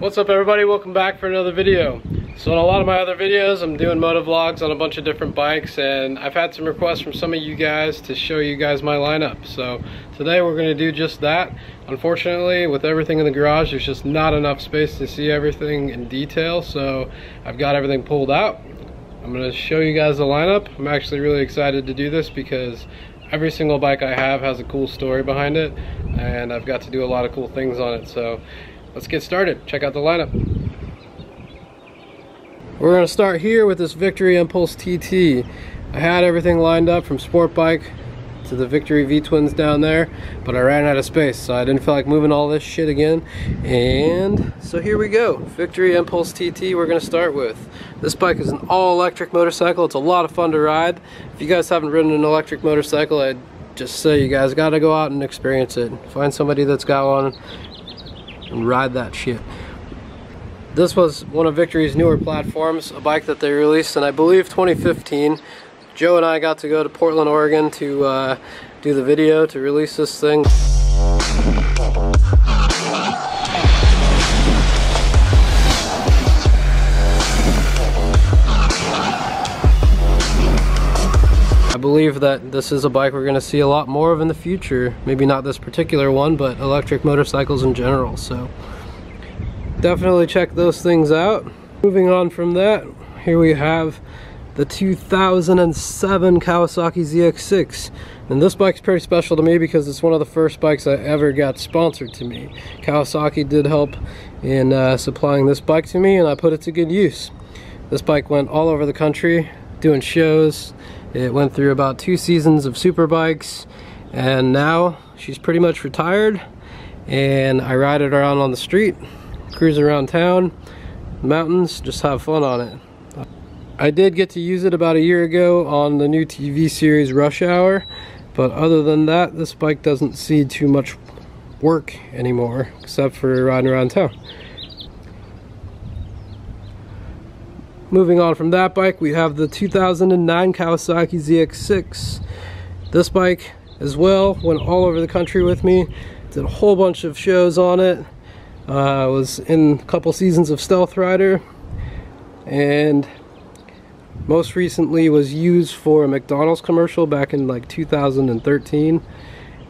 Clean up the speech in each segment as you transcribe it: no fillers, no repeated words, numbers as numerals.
What's up everybody, welcome back for another video. So in a lot of my other videos I'm doing moto vlogs on a bunch of different bikes, and I've had some requests from some of you guys to show you guys my lineup. So today we're going to do just that. Unfortunately, with everything in the garage, there's just not enough space to see everything in detail, so I've got everything pulled out. I'm going to show you guys the lineup. I'm actually really excited to do this because every single bike I have has a cool story behind it, and I've got to do a lot of cool things on it. So let's get started. Check out the lineup. We're going to start here with this Victory Empulse TT. I had everything lined up from sport bike to the Victory V-twins down there, but I ran out of space, so I didn't feel like moving all this shit again. And so here we go. Victory Empulse TT we're going to start with. This bike is an all-electric motorcycle. It's a lot of fun to ride. If you guys haven't ridden an electric motorcycle, I'd just say you guys got to go out and experience it. Find somebody that's got one and ride that shit. This was one of Victory's newer platforms, a bike that they released in, I believe, 2015. Joe and I got to go to Portland, Oregon to do the video to release this thing. I believe that this is a bike we're going to see a lot more of in the future. Maybe not this particular one, but electric motorcycles in general. So definitely check those things out. Moving on from that, here we have the 2007 Kawasaki ZX6. And this bike's pretty special to me because it's one of the first bikes I ever got sponsored to me. Kawasaki did help in supplying this bike to me, and I put it to good use. This bike went all over the country doing shows. It went through about 2 seasons of super bikes, and now she's pretty much retired, and I ride it around on the street, cruise around town, mountains, just have fun on it. I did get to use it about a year ago on the new TV series Rush Hour, but other than that, this bike doesn't see too much work anymore, except for riding around town. Moving on from that bike, we have the 2009 Kawasaki ZX6. This bike as well went all over the country with me, did a whole bunch of shows on it. I was in a couple seasons of Stealth Rider, and most recently was used for a McDonald's commercial back in like 2013,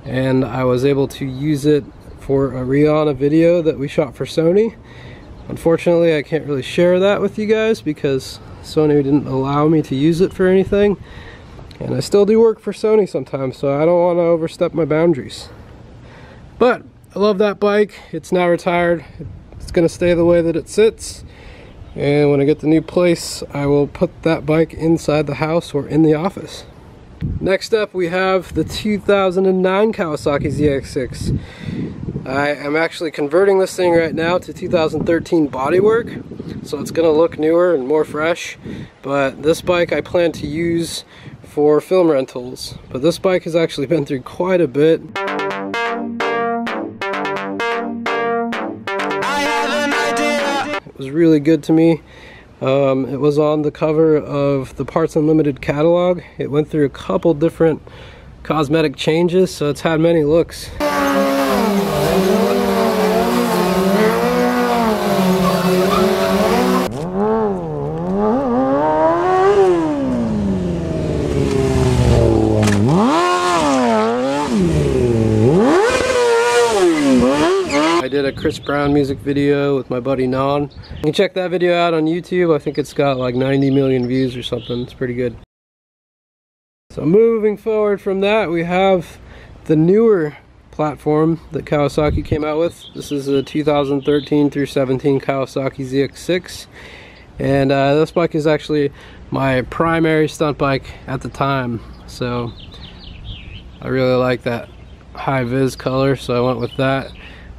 and I was able to use it for a Rihanna video that we shot for Sony. Unfortunately, I can't really share that with you guys because Sony didn't allow me to use it for anything, and I still do work for Sony sometimes, so I don't want to overstep my boundaries. But I love that bike. It's now retired. It's going to stay the way that it sits. And when I get the new place, I will put that bike inside the house or in the office. Next up, we have the 2009 Kawasaki ZX6. I am actually converting this thing right now to 2013 bodywork, so it's going to look newer and more fresh. But this bike I plan to use for film rentals. But this bike has actually been through quite a bit. It was really good to me. It was on the cover of the Parts Unlimited catalog. It went through a couple different cosmetic changes, so it's had many looks. I did a Chris Brown music video with my buddy Non. You can check that video out on YouTube. I think it's got like 90 million views or something. It's pretty good. So moving forward from that, we have the newer platform that Kawasaki came out with. This is a 2013 through 17 Kawasaki ZX6. And this bike is actually my primary stunt bike at the time. So I really like that high vis color, so I went with that.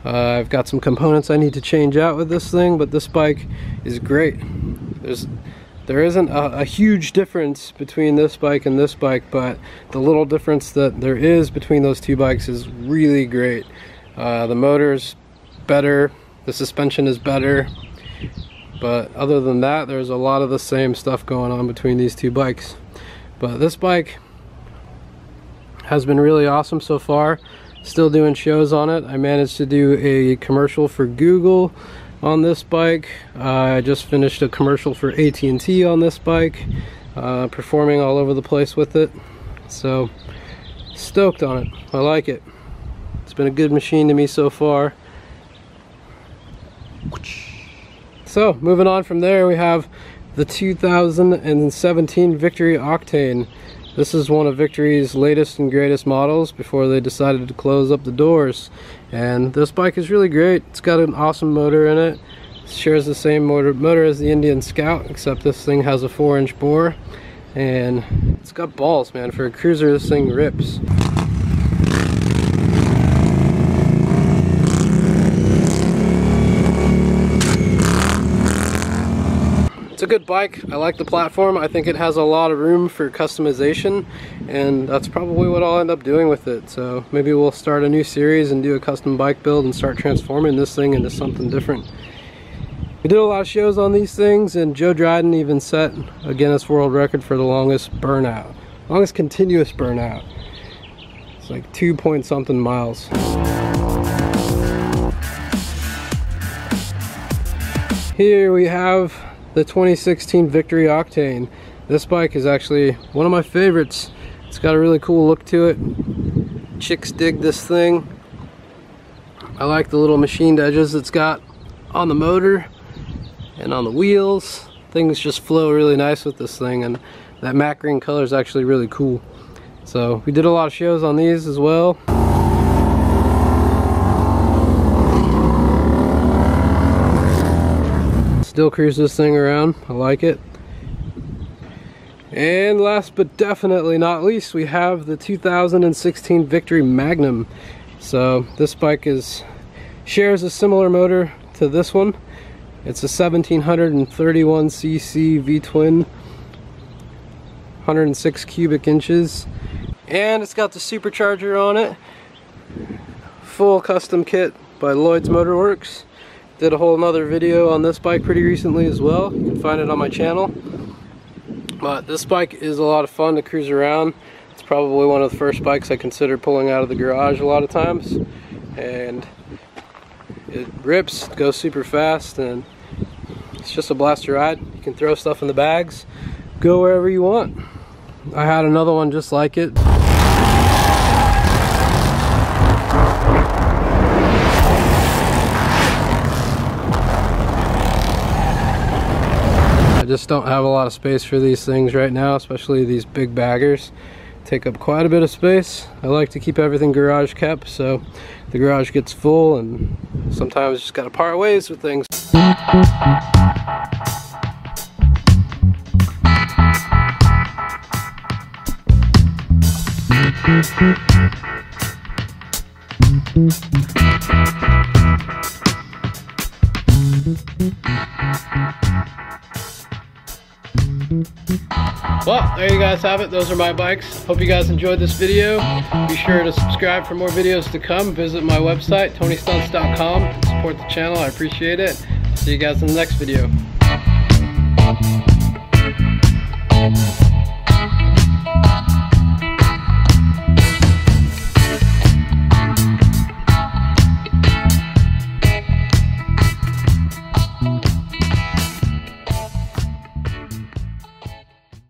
I've got some components I need to change out with this thing, but this bike is great. There isn't a huge difference between this bike and this bike, but the little difference that there is between those two bikes is really great. The motor's better, the suspension is better, but other than that, there's a lot of the same stuff going on between these two bikes. But this bike has been really awesome so far. Still doing shows on it. I managed to do a commercial for Google on this bike. I just finished a commercial for at&t on this bike, performing all over the place with it. So stoked on it. I like it. It's been a good machine to me so far. So moving on from there, we have the 2017 Victory Octane. This is one of Victory's latest and greatest models before they decided to close up the doors. And this bike is really great. It's got an awesome motor in it. It shares the same motor as the Indian Scout, except this thing has a 4-inch bore. And it's got balls, man. For a cruiser, this thing rips. It's a good bike. I like the platform. I think it has a lot of room for customization, and that's probably what I'll end up doing with it. So maybe we'll start a new series and do a custom bike build and start transforming this thing into something different. We did a lot of shows on these things, and Joe Dryden even set a Guinness World Record for the longest burnout. Longest continuous burnout. It's like 2-point-something miles. Here we have the 2016 Victory Octane. This bike is actually one of my favorites. It's got a really cool look to it. Chicks dig this thing. I like the little machined edges it's got on the motor and on the wheels. Things just flow really nice with this thing, and that matte green color is actually really cool. So we did a lot of shows on these as well. Still cruise this thing around. I like it. And last but definitely not least, we have the 2016 Victory Magnum. So this bike shares a similar motor to this one. It's a 1731cc V-twin, 106 cubic inches, and it's got the supercharger on it. Full custom kit by Lloyd's Motorworks. Did a whole nother video on this bike pretty recently as well. You can find it on my channel. But this bike is a lot of fun to cruise around. It's probably one of the first bikes I consider pulling out of the garage a lot of times. And it rips, goes super fast, and it's just a blast to ride. You can throw stuff in the bags, go wherever you want. I had another one just like it. I just don't have a lot of space for these things right now, especially these big baggers. Take up quite a bit of space. I like to keep everything garage kept, so the garage gets full, and sometimes just gotta part ways with things. Well, there you guys have it. Those are my bikes. Hope you guys enjoyed this video. Be sure to subscribe for more videos to come. Visit my website, tonystunts.com. Support the channel. I appreciate it. See you guys in the next video.